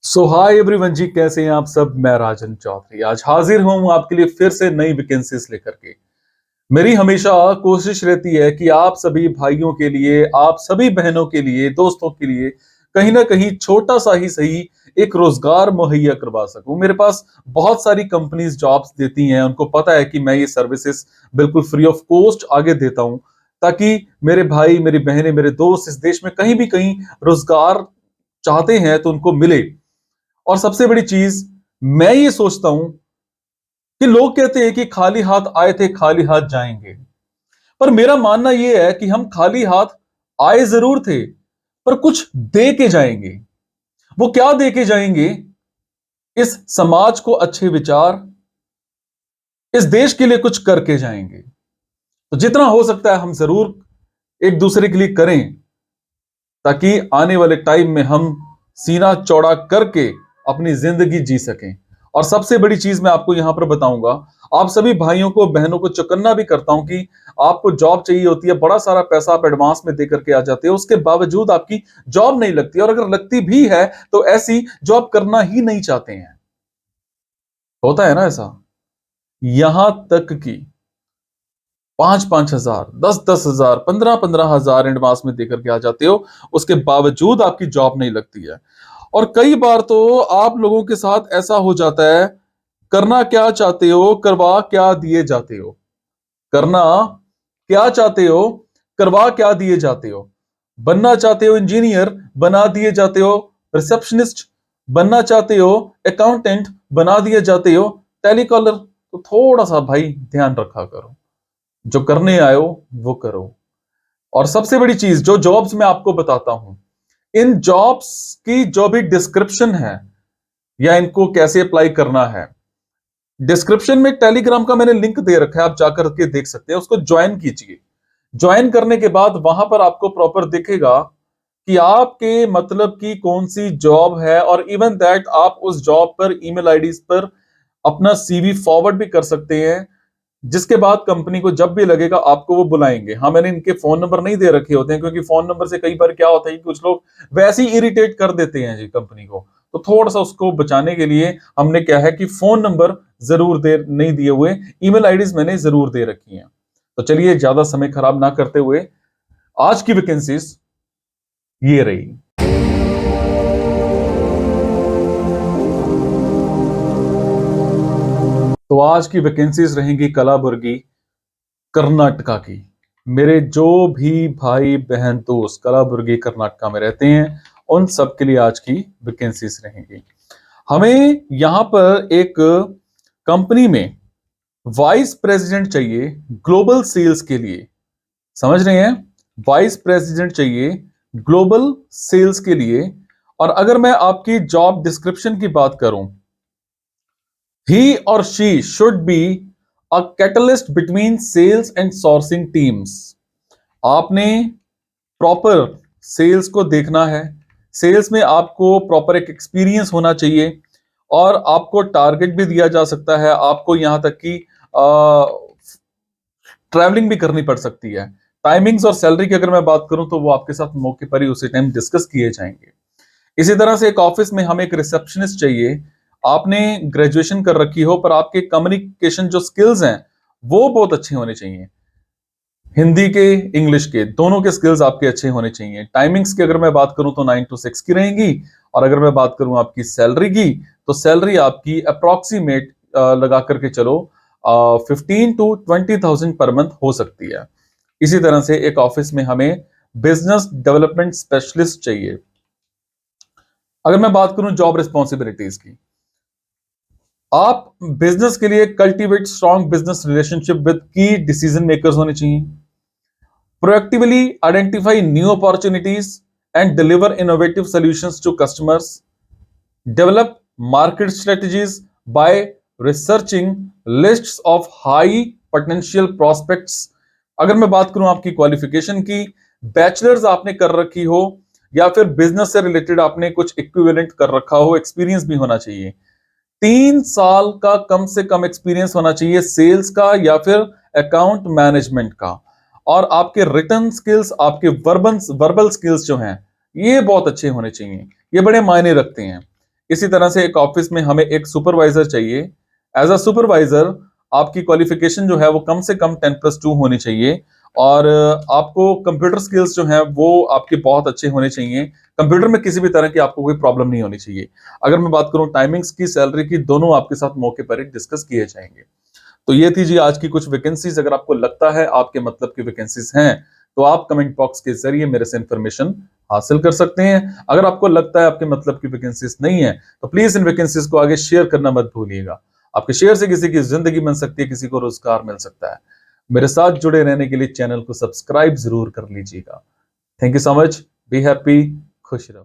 सो hi everyone जी, कैसे हैं आप सब। मैं राजन चौधरी आज हाजिर हूं आपके लिए फिर से नई वैकेंसीज लेकर के। मेरी हमेशा कोशिश रहती है कि आप सभी भाइयों के लिए, आप सभी बहनों के लिए, दोस्तों के लिए कहीं ना कहीं छोटा सा ही सही एक रोजगार मुहैया करवा सकूं। मेरे पास बहुत सारी कंपनीज जॉब्स देती हैं, उनको पता है कि मैं ये सर्विसेज बिल्कुल फ्री ऑफ कॉस्ट आगे देता हूं, ताकि मेरे भाई, मेरी बहनें, मेरे दोस्त इस देश में कहीं भी कहीं रोजगार चाहते हैं तो उनको मिले। और सबसे बड़ी चीज, मैं ये सोचता हूं कि लोग कहते हैं कि खाली हाथ आए थे खाली हाथ जाएंगे, पर मेरा मानना यह है कि हम खाली हाथ आए जरूर थे, पर कुछ दे के जाएंगे। वो क्या दे के जाएंगे? इस समाज को अच्छे विचार, इस देश के लिए कुछ करके जाएंगे। तो जितना हो सकता है हम जरूर एक दूसरे के लिए करें, ताकि आने वाले टाइम में हम सीना चौड़ा करके अपनी जिंदगी जी सकें। और सबसे बड़ी चीज मैं आपको यहां पर बताऊंगा, आप सभी भाइयों को, बहनों को चौकन्ना भी करता हूं कि आपको जॉब चाहिए होती है, बड़ा सारा पैसा आप एडवांस में देकर के आ जाते हो, उसके बावजूद आपकी जॉब नहीं लगती, और अगर लगती भी है तो ऐसी जॉब करना ही नहीं चाहते हैं। होता है ना ऐसा। यहां तक कि 5-5 हजार, 10-10 हजार, 15-15 हजार एडवांस में देकर के आ जाते हो, उसके बावजूद आपकी जॉब नहीं लगती है। और कई बार तो आप लोगों के साथ ऐसा हो जाता है, करना क्या चाहते हो, करवा क्या दिए जाते हो। करना क्या चाहते हो, करवा क्या दिए जाते हो। बनना चाहते हो इंजीनियर, बना दिए जाते हो रिसेप्शनिस्ट। बनना चाहते हो अकाउंटेंट, बना दिए जाते हो टेलीकॉलर। तो थोड़ा सा भाई ध्यान रखा करो, जो करने आए हो वो करो। और सबसे बड़ी चीज, जो जॉब्स मैं आपको बताता हूं, इन जॉब्स की जो भी डिस्क्रिप्शन है या इनको कैसे अप्लाई करना है, डिस्क्रिप्शन में टेलीग्राम का मैंने लिंक दे रखा है, आप जाकर के देख सकते हैं, उसको ज्वाइन कीजिए। ज्वाइन करने के बाद वहां पर आपको प्रॉपर दिखेगा कि आपके मतलब की कौन सी जॉब है, और इवन दैट आप उस जॉब पर ईमेल आईडीज पर अपना सीवी फॉरवर्ड भी कर सकते हैं, जिसके बाद कंपनी को जब भी लगेगा आपको वो बुलाएंगे। हाँ, मैंने इनके फोन नंबर नहीं दे रखे होते हैं, क्योंकि फोन नंबर से कई बार क्या होता है कि कुछ लोग वैसे ही इरिटेट कर देते हैं जी कंपनी को। तो थोड़ा सा उसको बचाने के लिए हमने क्या है कि फोन नंबर जरूर दे नहीं दिए हुए, ईमेल आईडीज मैंने जरूर दे रखी हैं। तो चलिए ज्यादा समय खराब ना करते हुए आज की वैकेंसीज ये रही। तो आज की वैकेंसीज रहेंगी कलाबुर्गी, कर्नाटका की। मेरे जो भी भाई बहन दोस्त कलाबुर्गी कर्नाटका में रहते हैं, उन सब के लिए आज की वैकेंसीज रहेंगी। हमें यहां पर एक कंपनी में वाइस प्रेसिडेंट चाहिए ग्लोबल सेल्स के लिए। समझ रहे हैं? वाइस प्रेसिडेंट चाहिए ग्लोबल सेल्स के लिए। और अगर मैं आपकी जॉब डिस्क्रिप्शन की बात करूं, he or she should be a catalyst between sales and sourcing teams। आपने प्रॉपर सेल्स को देखना है, सेल्स में आपको प्रॉपर एक एक्सपीरियंस होना चाहिए, और आपको टारगेट भी दिया जा सकता है, आपको यहां तक कि ट्रैवलिंग भी करनी पड़ सकती है। टाइमिंग्स और सैलरी की अगर मैं बात करूं तो वो आपके साथ मौके पर ही उसी टाइम डिस्कस किए जाएंगे। इसी तरह से एक ऑफिस में हमें एक रिसेप्शनिस्ट चाहिए। आपने ग्रेजुएशन कर रखी हो, पर आपके कम्युनिकेशन जो स्किल्स हैं वो बहुत अच्छे होने चाहिए। हिंदी के, इंग्लिश के, दोनों के स्किल्स आपके अच्छे होने चाहिए। टाइमिंग्स की अगर मैं बात करूं तो 9 to 6 की रहेंगी। और अगर मैं बात करूं आपकी सैलरी की, तो सैलरी आपकी अप्रोक्सीमेट लगा करके चलो 15 to 20,000 पर मंथ हो सकती है। इसी तरह से एक ऑफिस में हमें बिजनेस डेवलपमेंट स्पेशलिस्ट चाहिए। अगर मैं बात करूं जॉब रिस्पॉन्सिबिलिटीज की, आप बिजनेस के लिए cultivate strong business relationship with key decision makers होने चाहिए, proactively identify new opportunities and deliver innovative solutions to customers, develop market strategies by researching lists of high potential prospects. अगर मैं बात करूं आपकी क्वालिफिकेशन की, बैचलर्स आपने कर रखी हो, या फिर बिजनेस से रिलेटेड आपने कुछ इक्विवेलेंट कर रखा हो, एक्सपीरियंस भी होना चाहिए। 3 साल का कम से कम एक्सपीरियंस होना चाहिए सेल्स का या फिर अकाउंट मैनेजमेंट का। और आपके रिटर्न स्किल्स, आपके वर्बल स्किल्स जो हैं, ये बहुत अच्छे होने चाहिए। ये बड़े मायने रखते हैं। इसी तरह से एक ऑफिस में हमें एक सुपरवाइजर चाहिए। एज अ सुपरवाइजर आपकी क्वालिफिकेशन जो है वो कम से कम 10+2 होनी चाहिए, और आपको कंप्यूटर स्किल्स जो हैं वो आपके बहुत अच्छे होने चाहिए। कंप्यूटर में किसी भी तरह की आपको कोई प्रॉब्लम नहीं होनी चाहिए। अगर मैं बात करूं टाइमिंग्स की, सैलरी की, दोनों आपके साथ मौके पर ही डिस्कस किए जाएंगे। तो ये थी जी आज की कुछ वैकेंसीज। अगर आपको लगता है आपके मतलब की वैकेंसीज हैं, तो आप कमेंट बॉक्स के जरिए मेरे से इंफॉर्मेशन हासिल कर सकते हैं। अगर आपको लगता है आपके मतलब की वैकेंसीज नहीं है, तो प्लीज इन वैकेंसीज को आगे शेयर करना मत भूलिएगा। आपके शेयर से किसी की जिंदगी बन सकती है, किसी को रोजगार मिल सकता है। मेरे साथ जुड़े रहने के लिए चैनल को सब्सक्राइब जरूर कर लीजिएगा। Thank you so much. Be happy, खुश रहो।